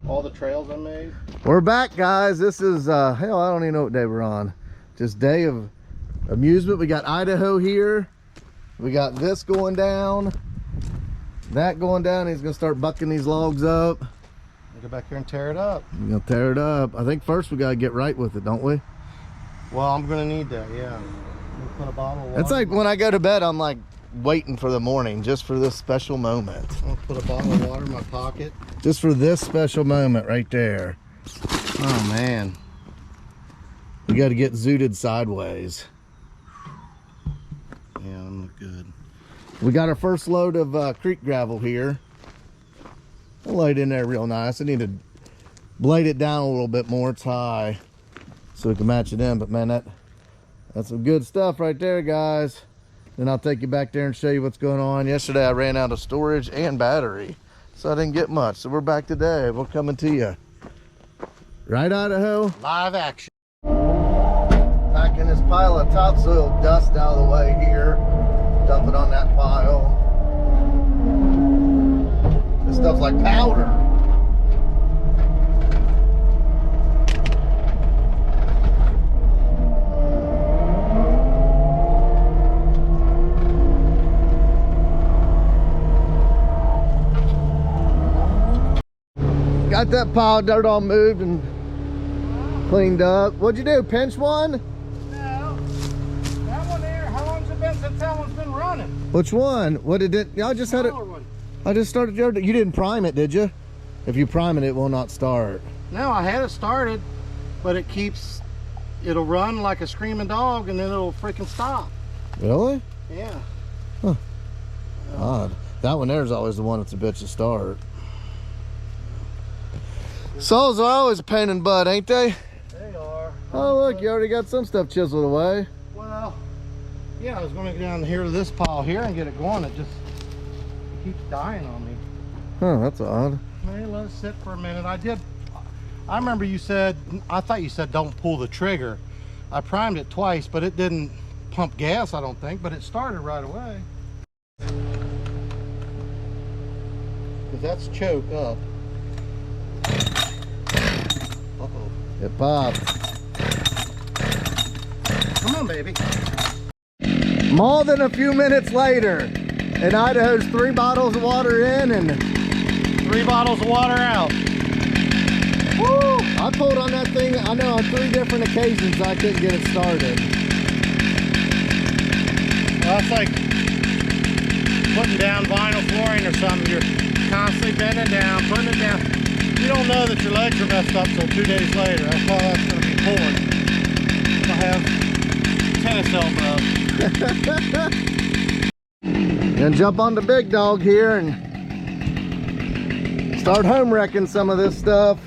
all the trails I made. We're back, guys. This is hell, I don't even know what day we're on. Just day of amusement. We got Idaho here. We got this going down, that going down. He's gonna start bucking these logs up. Go back here and tear it up. We're gonna tear it up. I think first we gotta get right with it, don't we? Well, I'm gonna need that, yeah. Put a bottle of water. It's like when I go to bed, I'm like waiting for the morning just for this special moment. I'll put a bottle of water in my pocket. Just for this special moment right there. Oh man. We got to get zooted sideways. Yeah, I'm look good. We got our first load of creek gravel here. I'll lay it in there real nice. I need to blade it down a little bit more. It's high so we can match it in. But man, that's some good stuff right there, guys. Then I'll take you back there and show you what's going on. Yesterday I ran out of storage and battery, so I didn't get much. So we're back today. We're coming to you. Right, Idaho? Live action. Packing this pile of topsoil dust out of the way here. Dump it on that pile. This stuff's like powder. Got that pile of dirt all moved and cleaned up. What'd you do, pinch one? No, that one there, how long's it been since that one's been running? Which one? What did it? I just had it. One. I just started. You didn't prime it, did you? If you prime it, it will not start. No, I had it started, but it'll run like a screaming dog and then it'll freaking stop. Really? Yeah. Huh. Odd. That one there is always the one that's a bitch to start. Saws are always a pain in the butt, ain't they? They are. Oh, look, you already got some stuff chiseled away. Well, yeah, I was going to go down here to this pile here and get it going. It just keeps dying on me. Huh, that's odd. Hey, let it sit for a minute. I remember you said, I thought you said don't pull the trigger. I primed it twice, but it didn't pump gas, I don't think, but it started right away. Because that's choke up. Uh-oh. It popped. Come on, baby. More than a few minutes later, and Idaho's 3 bottles of water in and 3 bottles of water out. woo! I pulled on that thing, I know, on 3 different occasions I couldn't get it started. Well, it's like putting down vinyl flooring or something. You're constantly bending down, putting it down. You don't know that your legs are messed up till 2 days later. That's all that's going to be poured. You'll have tennis elbow. Gonna jump on the big dog here and start home wrecking some of this stuff.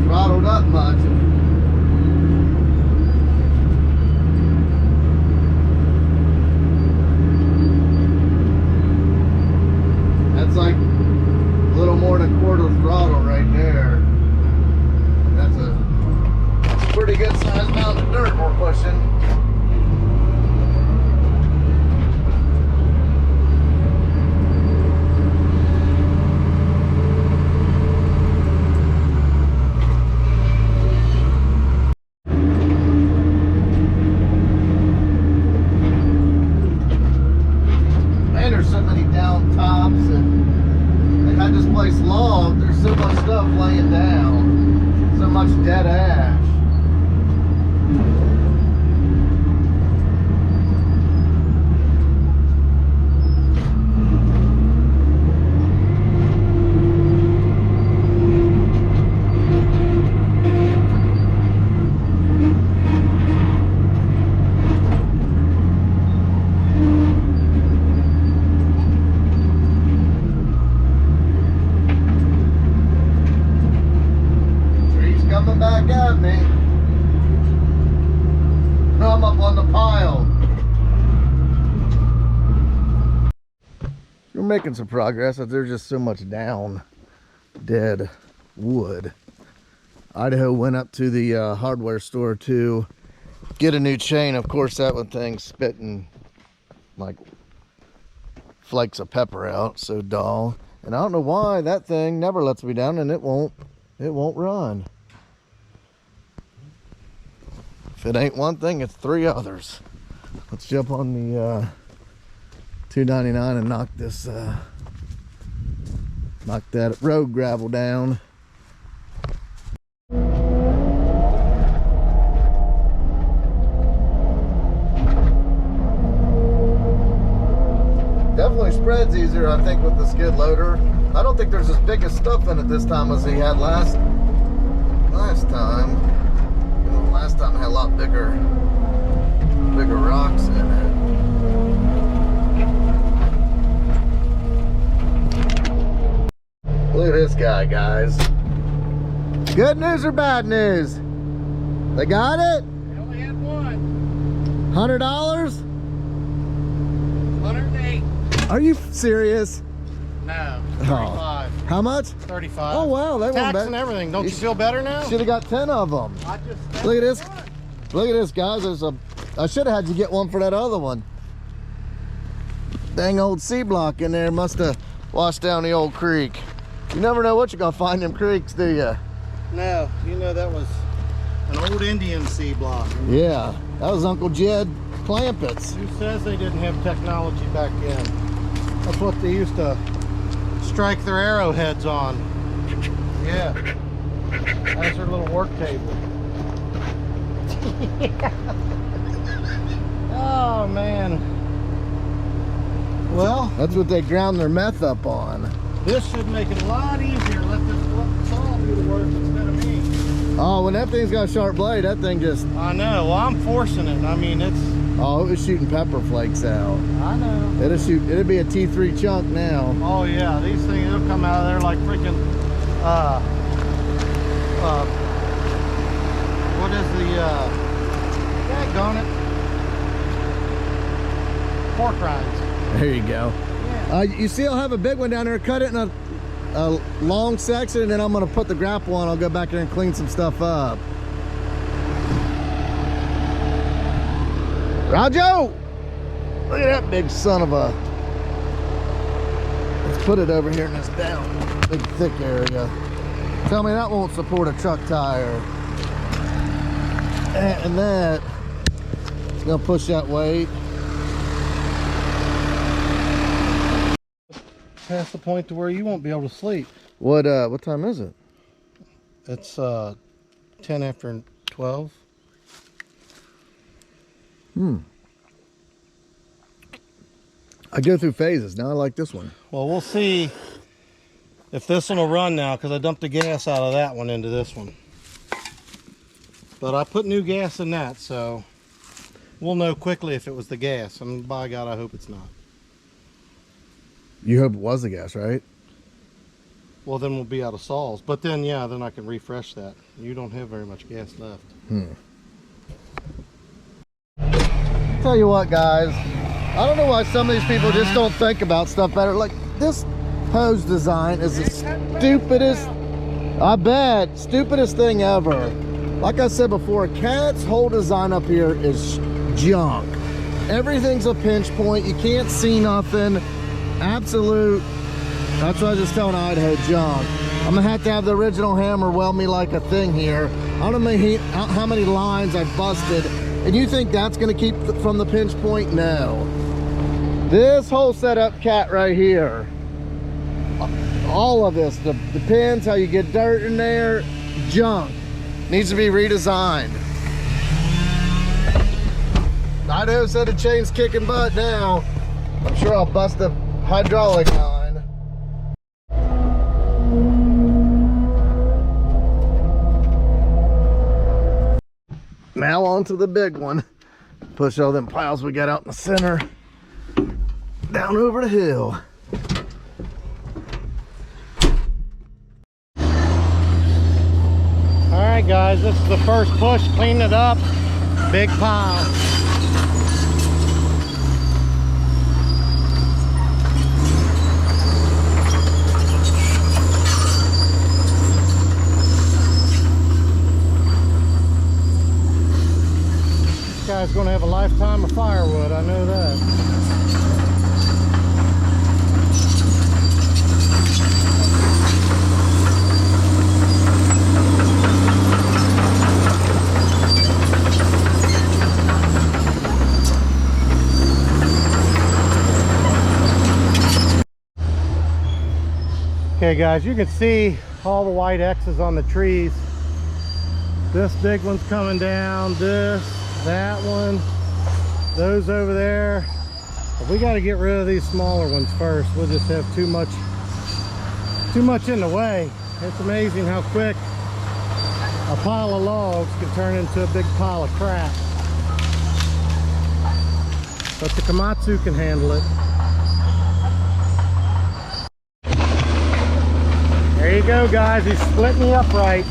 Throttled up much. That's like a little more than a quarter throttle right there. That's a pretty good sized amount of dirt we're pushing. Log, there's so much stuff laying down, so much dead ash. Back up, man. on the pile. We're making some progress, but there's just so much down dead wood. Idaho went up to the hardware store to get a new chain. Of course, that one thing's spitting like flakes of pepper out, so dull. And I don't know why that thing never lets me down, and it won't run. If it ain't one thing, it's three others. Let's jump on the 299 and knock this knock that road gravel down. Definitely spreads easier, I think, with the skid loader. I don't think there's as big as stuff in it this time as he had last time. You know, last time I had a lot bigger rocks in it. Look at this guy, guys. Good news or bad news? They got it? They only had one. $100? 108. Are you serious? No, 35. How much? 35. Oh wow, they went Tax back. and everything. Don't you feel better now? Should have got 10 of them. I just Look at this. Look at this, guys. I should have had you get one for that other one. Dang old C block in there must have washed down the old creek. You never know what you're gonna find in them creeks, do you? No, you know that was an old Indian C block. Yeah, that was Uncle Jed Clampets. Who says they didn't have technology back then? That's what they used to strike their arrowheads on. Yeah, that's their little work table. Oh man. Well, that's what they ground their meth up on. This should make it a lot easier. Let this saw do the work instead of me. Oh, when that thing's got a sharp blade, that thing just... I know. Well, I'm forcing it. I mean, it's... Oh, it was shooting pepper flakes out. I know. It'll be a T3 chunk now. Oh yeah, these things, it'll come out of there like freaking, what is the, daggone it, pork rinds. There you go. Yeah. You see, I'll have a big one down there, cut it in a long section, and then I'm going to put the grapple on. I'll go back there and clean some stuff up. Rajo! Look at that big son of a... Let's put it over here in this down big thick area. Tell me that won't support a truck tire. And that, it's going to push that weight. Past the point to where you won't be able to sleep. What time is it? It's 10 after 12. I go through phases. Now I like this one. Well, we'll see if this one will run now, because I dumped the gas out of that one into this one. But I put new gas in that, so we'll know quickly if it was the gas. And by God, I hope it's not. You hope it was the gas, right? Well, then we'll be out of saws. But then, yeah, then I can refresh that. You don't have very much gas left. Tell you what, guys, I don't know why some of these people just don't think about stuff better. Like, this hose design is the stupidest, I bet, stupidest thing ever. Like I said before, Cat's whole design up here is junk. Everything's a pinch point. You can't see nothing. Absolute, that's what I was just telling Idaho, junk. I'm gonna have to have the original hammer weld me like a thing here. I don't know how many lines I've busted. And you think that's gonna keep from the pinch point? No. This whole setup, Cat, right here, all of this, the pins, how you get dirt in there, junk. Needs to be redesigned. Idaho said the chain's kicking butt now. I'm sure I'll bust a hydraulic line. Now on to the big one. Push all them piles we got out in the center down over the hill. All right, guys, this is the first push. Clean it up. Big pile. This guy's gonna have a lifetime of firewood, I know that. Okay guys, you can see all the white X's on the trees. This big one's coming down, this, that one, those over there. But we got to get rid of these smaller ones first. We'll just have too much in the way. It's amazing how quick a pile of logs can turn into a big pile of crap. But the Komatsu can handle it. There you go, guys. He's splitting the uprights.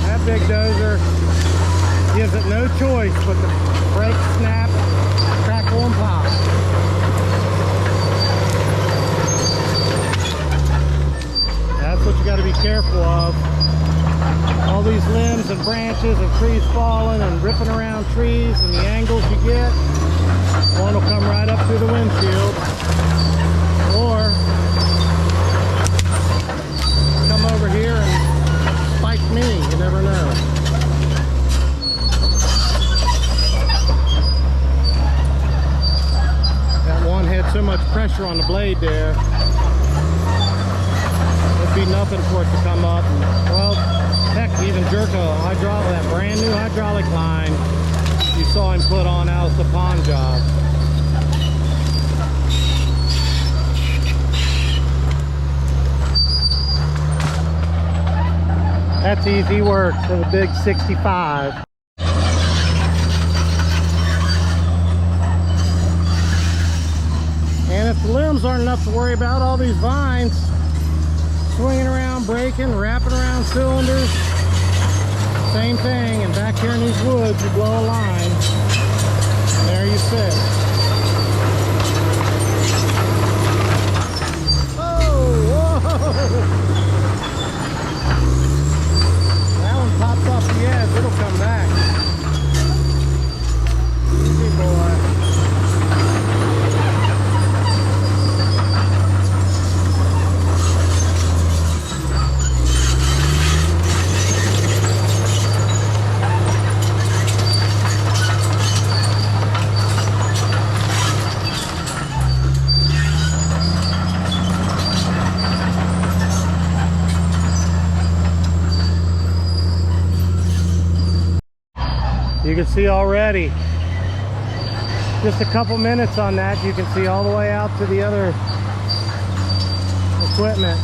That big dozer gives it no choice but to break, snap, crackle, and pop. What you got to be careful of. All these limbs and branches of trees falling and ripping around trees, and the angles you get, one will come right up through the windshield or come over here and spike me. You never know. That one had so much pressure on the blade there, be nothing for it to come up. And, well, heck, even jerk that brand new hydraulic line you saw him put on out of the pond job. That's easy work for the big 65. And if the limbs aren't enough to worry about, all these vines swinging around, breaking, wrapping around cylinders, same thing. And back here in these woods, you blow a line, and there you sit. Oh, whoa! That one pops off the edge, it'll come back. Easy, boy. You can see already, just a couple minutes on that, you can see all the way out to the other equipment.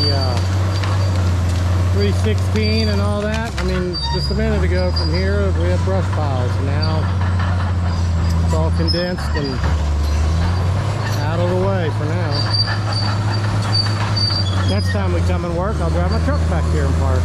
The 316 and all that. I mean, just a minute ago from here, we had brush piles. Now it's all condensed and out of the way for now. Next time we come and work, I'll drive my truck back here and park.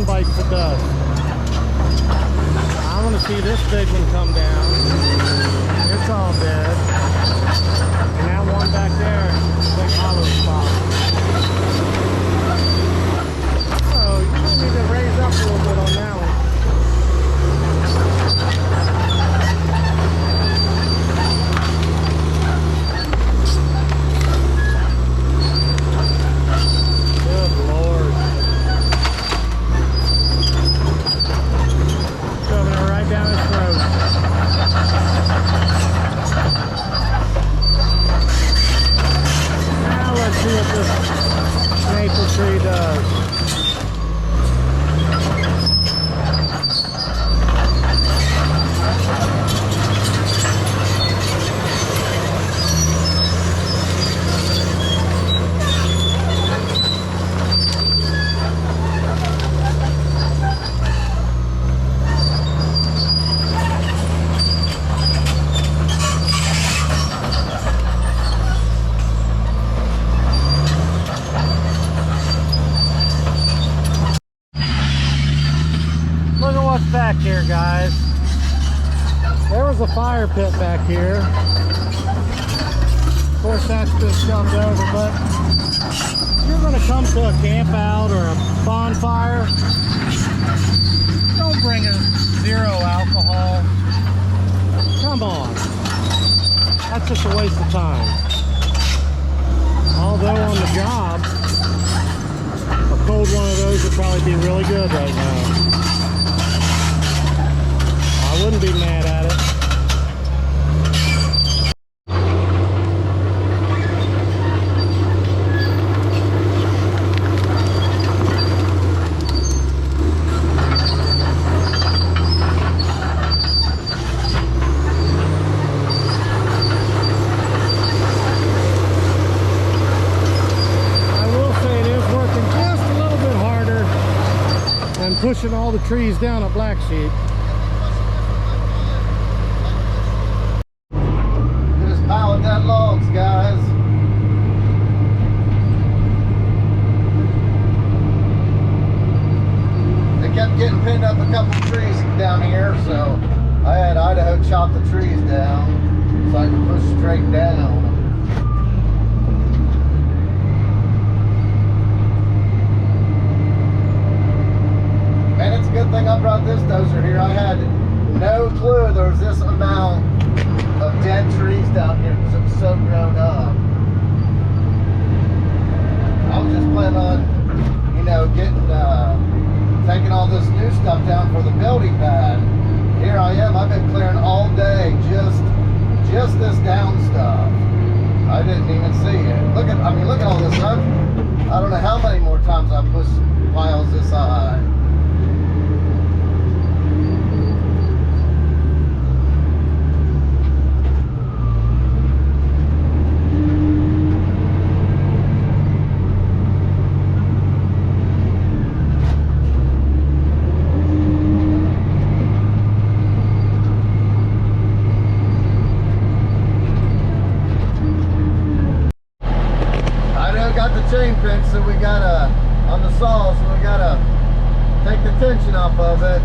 Bites the dust. I want to see this big one come down. It's all dead. And that one back there, big hollow spot. Oh, you might need to raise up a little bit on that one. Good Lord. Down his throat. see what this maple tree does. Look at what's back here, guys. There was a fire pit back here. Of course, that's been scummed over, but if you're going to come to a camp out or a bonfire, don't bring a zero alcohol. Come on. That's just a waste of time. Although on the job, a cold one of those would probably be really good right now. I wouldn't be mad at it. I will say it is working just a little bit harder than pushing all the trees down a black sheep. Dead logs, guys. They kept getting pinned up a couple trees down here, so I had Idaho chop the trees down so I could push straight down. Man, it's a good thing I brought this dozer here. I had no clue there was this amount of dead trees down here because it was so grown up. I was just planning on, you know, taking all this new stuff down for the building pad. Here I am. I've been clearing all day just this down stuff. I didn't even see it. Look at all this stuff. I don't know how many more times I pushed piles this high. Chain pinch, so we gotta on the saw, so we gotta take the tension off of it.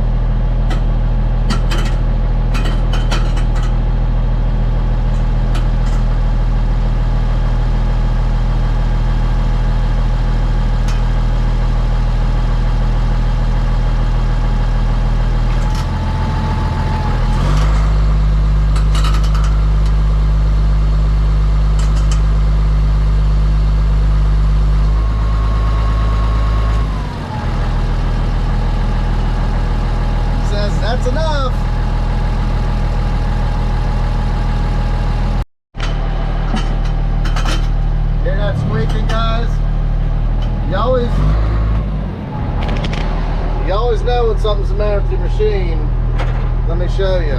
That's enough. Hear that squeaking, guys? You always know when something's the matter with your machine. Let me show you.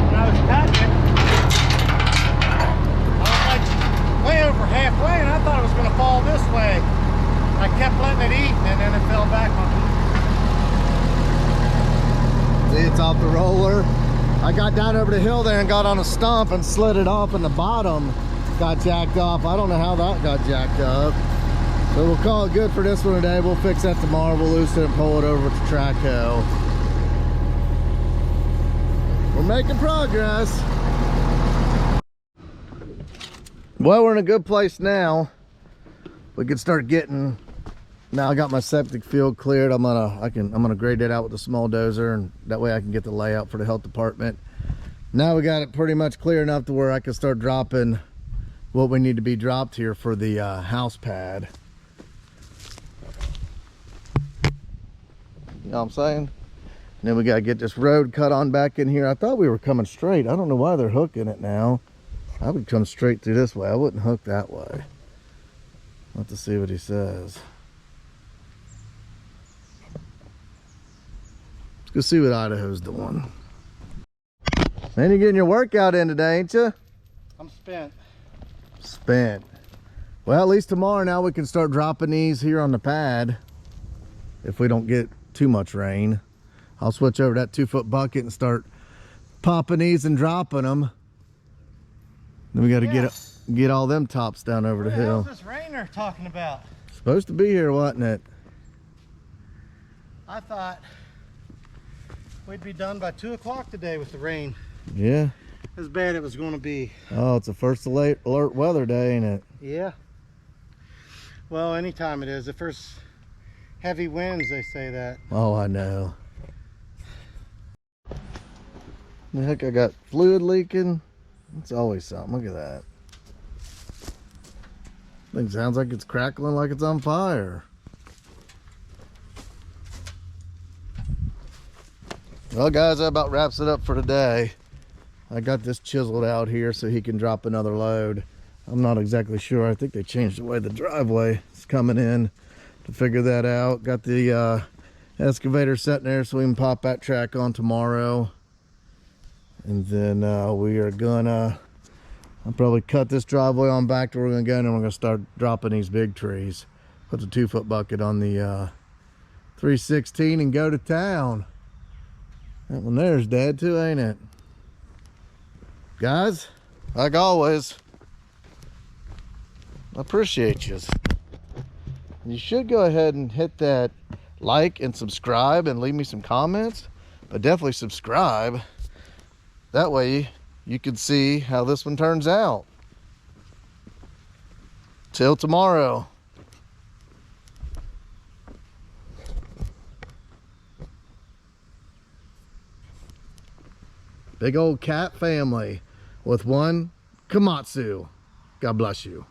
When I was cutting it, I was like way over halfway, and I thought it was going to fall this way. I kept letting it eat, and then it fell back on me. See, it's off the roller. I got down over the hill there and got on a stump and slid it off, and the bottom got jacked off. I don't know how that got jacked up. So we'll call it good for this one today. We'll fix that tomorrow. We'll loosen it and pull it over to Traco. We're making progress. Well, we're in a good place now. We can start getting. Now I got my septic field cleared. I'm gonna grade it out with a small dozer, and that way I can get the layout for the health department. Now we got it pretty much clear enough to where I can start dropping what we need to be dropped here for the house pad. You know what I'm saying? And then we gotta get this road cut on back in here. I thought we were coming straight. I don't know why they're hooking it now. I would come straight through this way. I wouldn't hook that way. I'll have to see what he says. Let's go see what Idaho's doing. Man, you're getting your workout in today, ain't you? I'm spent. Spent. Well, at least tomorrow now we can start dropping these here on the pad. If we don't get too much rain. I'll switch over to that 2-foot bucket and start popping these and dropping them. Then we got to get all them tops down over the hill. What's this rain they're talking about? Supposed to be here, wasn't it? I thought we'd be done by 2 o'clock today with the rain. Yeah. As bad it was going to be. Oh, it's a first alert weather day, ain't it? Yeah. Well, anytime it is. The first heavy winds, they say that. Oh, I know. The heck, I got fluid leaking. It's always something. Look at that. Thing sounds like it's crackling like it's on fire. Well, guys, that about wraps it up for today. I got this chiseled out here so he can drop another load. I'm not exactly sure. I think they changed the way the driveway is coming in to figure that out. Got the excavator sitting there so we can pop that track on tomorrow. And then we are gonna, I'll probably cut this driveway on back to where we're gonna go, and then we're gonna start dropping these big trees. Put the 2-foot bucket on the 316 and go to town. That one there's dead too, ain't it? Guys, like always, I appreciate you. You should go ahead and hit that like and subscribe and leave me some comments, but definitely subscribe. That way you can see how this one turns out. Till tomorrow. Big old cat family with one Komatsu. God bless you.